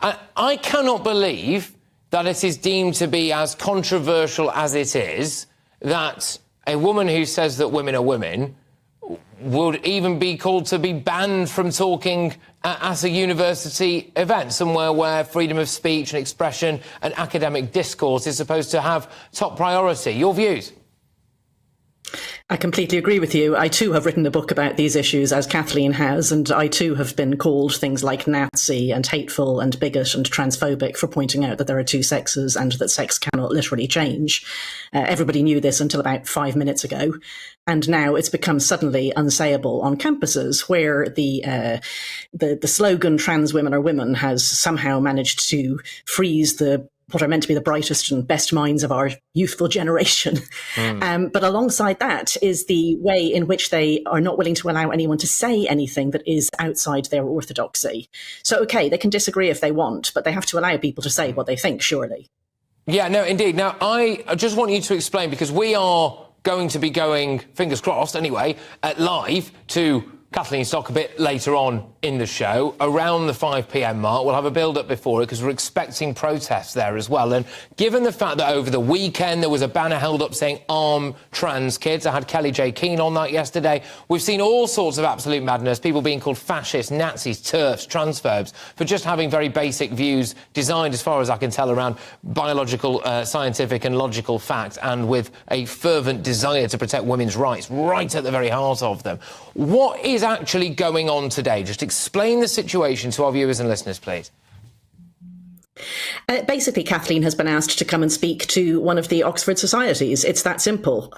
I cannot believe that it is deemed to be as controversial as it is that a woman who says that women are women would even be called to be banned from talking at a university event, somewhere where freedom of speech and expression and academic discourse is supposed to have top priority. Your views? I completely agree with you. I too have written a book about these issues, as Kathleen has, and I too have been called things like Nazi and hateful and bigot and transphobic for pointing out that there are two sexes and that sex cannot literally change. Everybody knew this until about 5 minutes ago. And now it's become suddenly unsayable on campuses where the slogan "trans women are women" has somehow managed to freeze what are meant to be the brightest and best minds of our youthful generation. But alongside that is the way in which they are not willing to allow anyone to say anything that is outside their orthodoxy. So, OK, they can disagree if they want, but they have to allow people to say what they think, surely. Yeah, no, indeed. Now, I just want you to explain, because we are going to be going, fingers crossed anyway, live to Kathleen Stock a bit later on in the show, around the 5 p.m. mark. We'll have a build-up before it because we're expecting protests there as well. And given the fact that over the weekend there was a banner held up saying "Arm Trans Kids," I had Kelly J. Keane on that yesterday. We've seen all sorts of absolute madness, people being called fascists, Nazis, TERFs, transphobes, for just having very basic views designed, as far as I can tell, around biological, scientific and logical fact, and with a fervent desire to protect women's rights right at the very heart of them. What is actually going on today? Just explain the situation to our viewers and listeners, please. Basically, Kathleen has been asked to come and speak to one of the Oxford societies. It's that simple.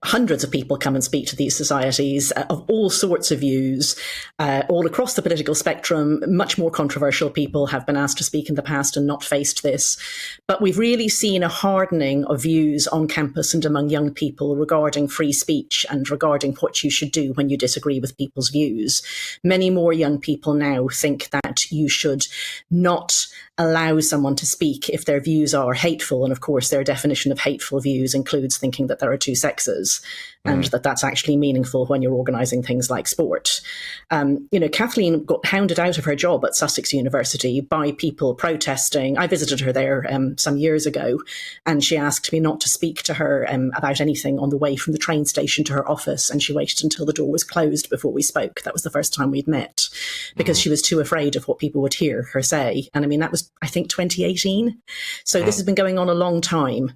Hundreds of people come and speak to these societies of all sorts of views, all across the political spectrum. Much more controversial people have been asked to speak in the past and not faced this. But we've really seen a hardening of views on campus and among young people regarding free speech and regarding what you should do when you disagree with people's views. Many more young people now think that you should not allow someone to speak if their views are hateful. And of course, their definition of hateful views includes thinking that there are two sexes and that that's actually meaningful when you're organising things like sport. Kathleen got hounded out of her job at Sussex University by people protesting. I visited her there some years ago, and she asked me not to speak to her about anything on the way from the train station to her office. And she waited until the door was closed before we spoke. That was the first time we'd met, because she was too afraid of what people would hear her say. And I mean, that was, I think, 2018. So this has been going on a long time.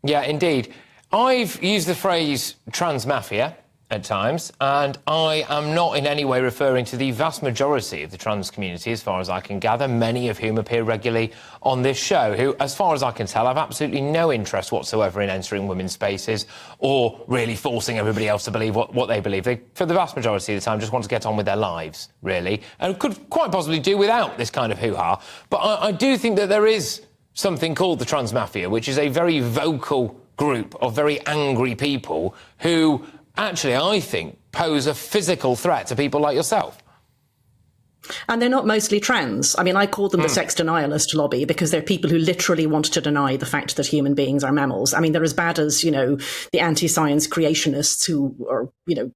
Yeah, indeed. I've used the phrase trans mafia at times, and I am not in any way referring to the vast majority of the trans community, as far as I can gather, many of whom appear regularly on this show, who, as far as I can tell, have absolutely no interest whatsoever in entering women's spaces or really forcing everybody else to believe what they believe. They, for the vast majority of the time, just want to get on with their lives, really, and could quite possibly do without this kind of hoo-ha. But I do think that there is something called the trans mafia, which is a very vocal group of very angry people who actually, I think, pose a physical threat to people like yourself. And they're not mostly trans. I mean, I call them the sex denialist lobby because they're people who literally want to deny the fact that human beings are mammals. I mean, they're as bad as, the anti-science creationists who are,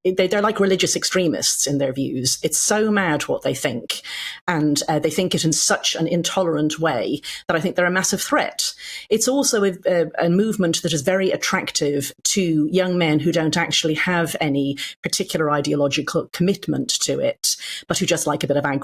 they're like religious extremists in their views. It's so mad what they think. And they think it in such an intolerant way that I think they're a massive threat. It's also a movement that is very attractive to young men who don't actually have any particular ideological commitment to it, but who just like a bit of aggro.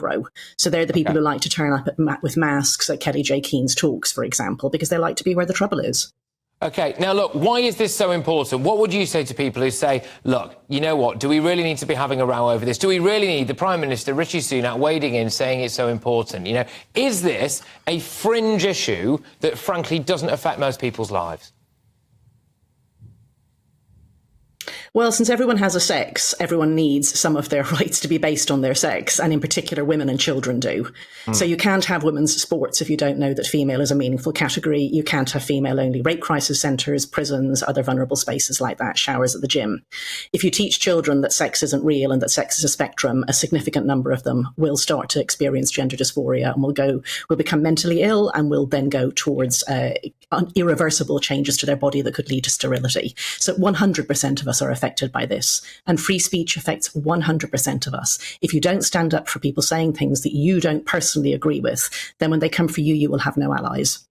So they're the people who like to turn up with masks at Kelly J. Keane's talks, for example, because they like to be where the trouble is. OK, now, look, why is this so important? What would you say to people who say, look, you know what, do we really need to be having a row over this? Do we really need the Prime Minister, Rishi Sunak, wading in saying it's so important? Is this a fringe issue that, frankly, doesn't affect most people's lives? Well, since everyone has a sex, everyone needs some of their rights to be based on their sex, and in particular, women and children do. So you can't have women's sports if you don't know that female is a meaningful category. You can't have female-only rape crisis centres, prisons, other vulnerable spaces like that, showers at the gym. If you teach children that sex isn't real and that sex is a spectrum, a significant number of them will start to experience gender dysphoria and will become mentally ill and will then go towards irreversible changes to their body that could lead to sterility. So 100% of us are affected by this. And free speech affects 100% of us. If you don't stand up for people saying things that you don't personally agree with, then when they come for you, you will have no allies.